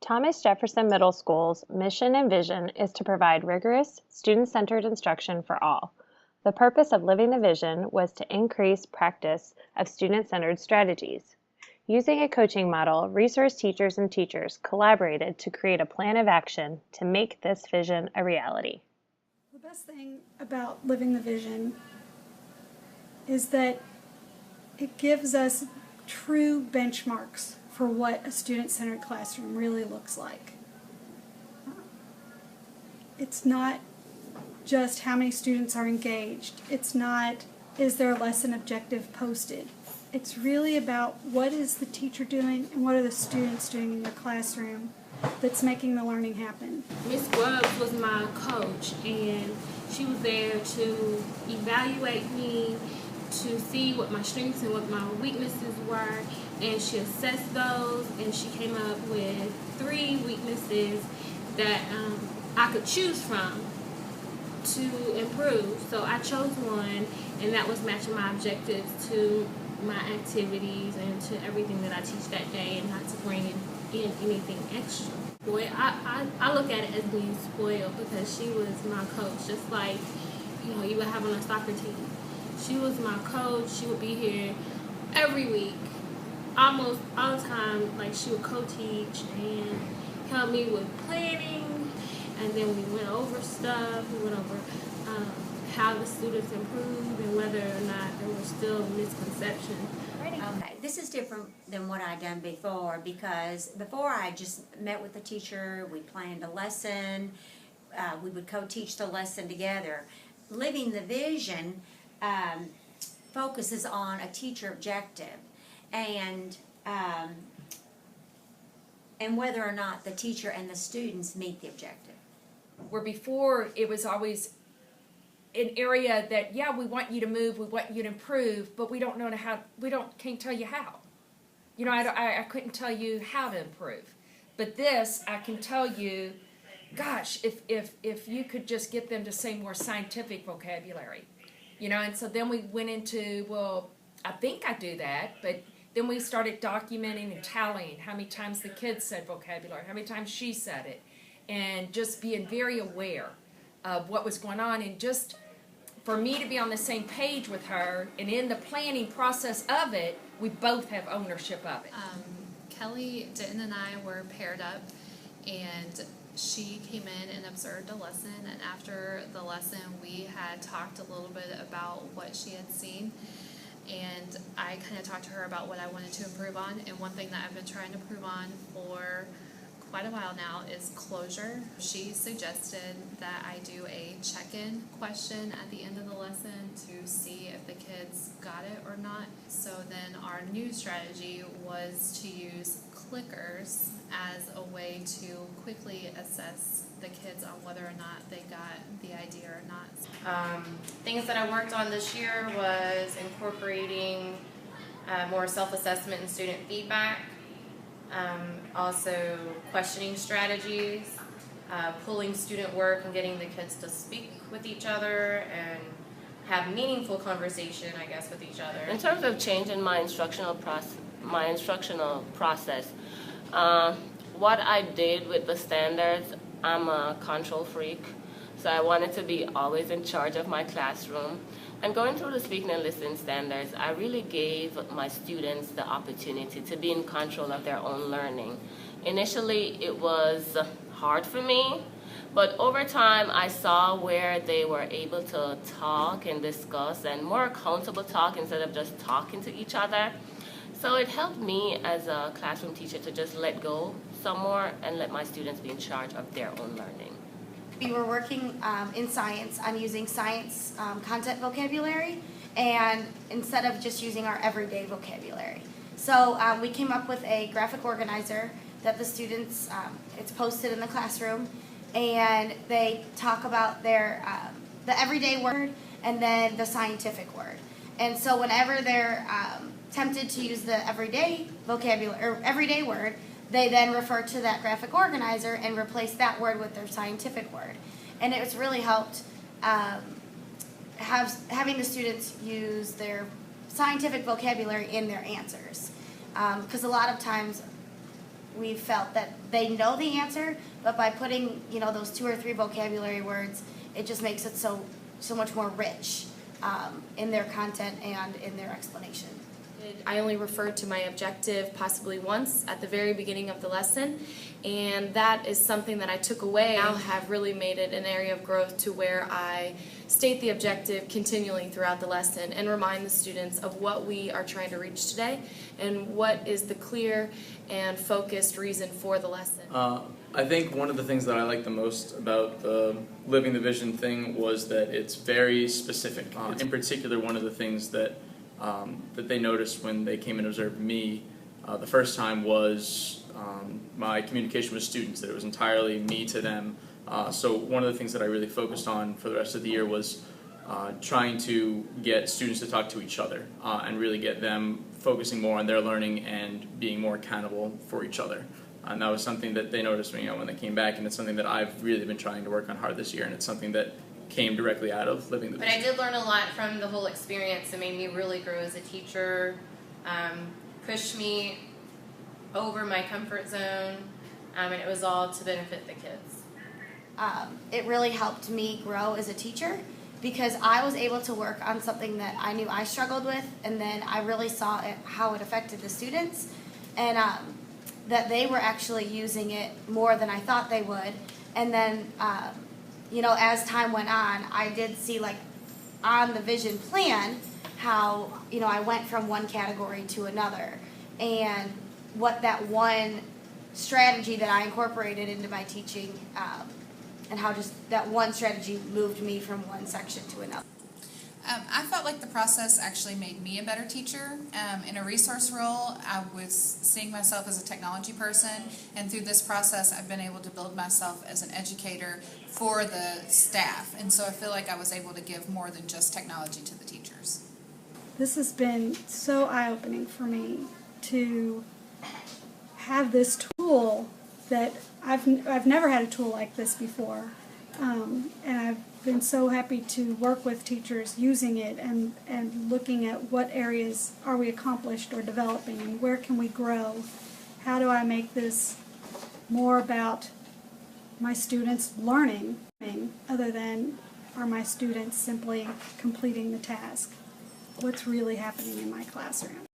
Thomas Jefferson Middle School's mission and vision is to provide rigorous, student-centered instruction for all. The purpose of Living the Vision was to increase practice of student-centered strategies. Using a coaching model, resource teachers and teachers collaborated to create a plan of action to make this vision a reality. The best thing about Living the Vision is that it gives us true benchmarks for what a student-centered classroom really looks like. It's not just how many students are engaged. It's not, is there a lesson objective posted? It's really about what is the teacher doing and what are the students doing in your classroom that's making the learning happen. Miss Grubbs was my coach, and she was there to evaluate me, to see what my strengths and what my weaknesses were, and she assessed those, and she came up with 3 weaknesses that I could choose from to improve. So I chose one, and that was matching my objectives to my activities and to everything that I teach that day, and not to bring in anything extra. Boy, I look at it as being spoiled because she was my coach, just like you would have on a soccer team. She was my coach. She would be here every week, almost all the time. Like, she would co-teach and help me with planning, and then we went over stuff. We went over how the students improved and whether or not there were still misconceptions. Okay, this is different than what I'd done before, because before I just met with the teacher, we planned a lesson, we would co-teach the lesson together. Living the Vision focuses on a teacher objective and whether or not the teacher and the students meet the objective. Where before it was always an area that, yeah, we want you to move, we want you to improve, but we don't know how, can't tell you how. I couldn't tell you how to improve. But this, I can tell you, gosh, if you could just get them to say more scientific vocabulary. And so then we went into, well, I think I do that, but then we started documenting and tallying how many times the kids said vocabulary, how many times she said it, and just being very aware of what was going on, and just for me to be on the same page with her, and in the planning process of it, we both have ownership of it. Kelly Ditton and I were paired up, and she came in and observed a lesson, and after the lesson we had talked a little bit about what she had seen, and I kind of talked to her about what I wanted to improve on. And one thing that I've been trying to improve on for quite a while now is closure. She suggested that I do a check-in question at the end of the lesson to see if the kids got it or not. So then our new strategy was to use clickers as a way to quickly assess the kids on whether or not they got the idea or not. Things that I worked on this year was incorporating more self-assessment and student feedback. Also questioning strategies, pulling student work and getting the kids to speak with each other and have meaningful conversation, I guess, with each other. In terms of changing my instructional process, what I did with the standards, I'm a control freak, so I wanted to be always in charge of my classroom. And going through the speaking and listening standards, I really gave my students the opportunity to be in control of their own learning. Initially, it was hard for me, but over time, I saw where they were able to talk and discuss and more accountable talk instead of just talking to each other. So it helped me as a classroom teacher to just let go some more and let my students be in charge of their own learning. We were working in science on using science content vocabulary, and instead of just using our everyday vocabulary. So we came up with a graphic organizer that the students, it's posted in the classroom, and they talk about their the everyday word and then the scientific word. And so whenever they're tempted to use the everyday vocabulary or everyday word, they then refer to that graphic organizer and replace that word with their scientific word. And it's really helped having the students use their scientific vocabulary in their answers. Because a lot of times we've felt that they know the answer, but by putting, you know, those 2 or 3 vocabulary words, it just makes it so much more rich in their content and in their explanation. I only referred to my objective possibly once at the very beginning of the lesson, and that is something that I took away. I now have really made it an area of growth to where I state the objective continually throughout the lesson and remind the students of what we are trying to reach today and what is the clear and focused reason for the lesson. I think one of the things that I like the most about the Living the Vision thing was that it's very specific. In particular, one of the things that they noticed when they came and observed me the first time was my communication with students, that it was entirely me to them. So one of the things that I really focused on for the rest of the year was trying to get students to talk to each other and really get them focusing more on their learning and being more accountable for each other. And that was something that they noticed when they came back, and it's something that I've really been trying to work on hard this year, and it's something that came directly out of Living the Vision. But I did learn a lot from the whole experience. It made me really grow as a teacher, pushed me over my comfort zone, and it was all to benefit the kids. It really helped me grow as a teacher because I was able to work on something that I knew I struggled with, and then I really saw how it affected the students, and that they were actually using it more than I thought they would. And then, you know, as time went on, I did see, like, on the vision plan how, you know, I went from one category to another, and what that one strategy that I incorporated into my teaching, and how just that one strategy moved me from one section to another. I felt like the process actually made me a better teacher. In a resource role, I was seeing myself as a technology person, and through this process, I've been able to build myself as an educator for the staff, and so I feel like I was able to give more than just technology to the teachers. This has been so eye-opening for me to have this tool that I've never had a tool like this before, and I've been so happy to work with teachers using it and looking at what areas are we accomplished or developing and where can we grow. How do I make this more about my students learning other than are my students simply completing the task? What's really happening in my classroom?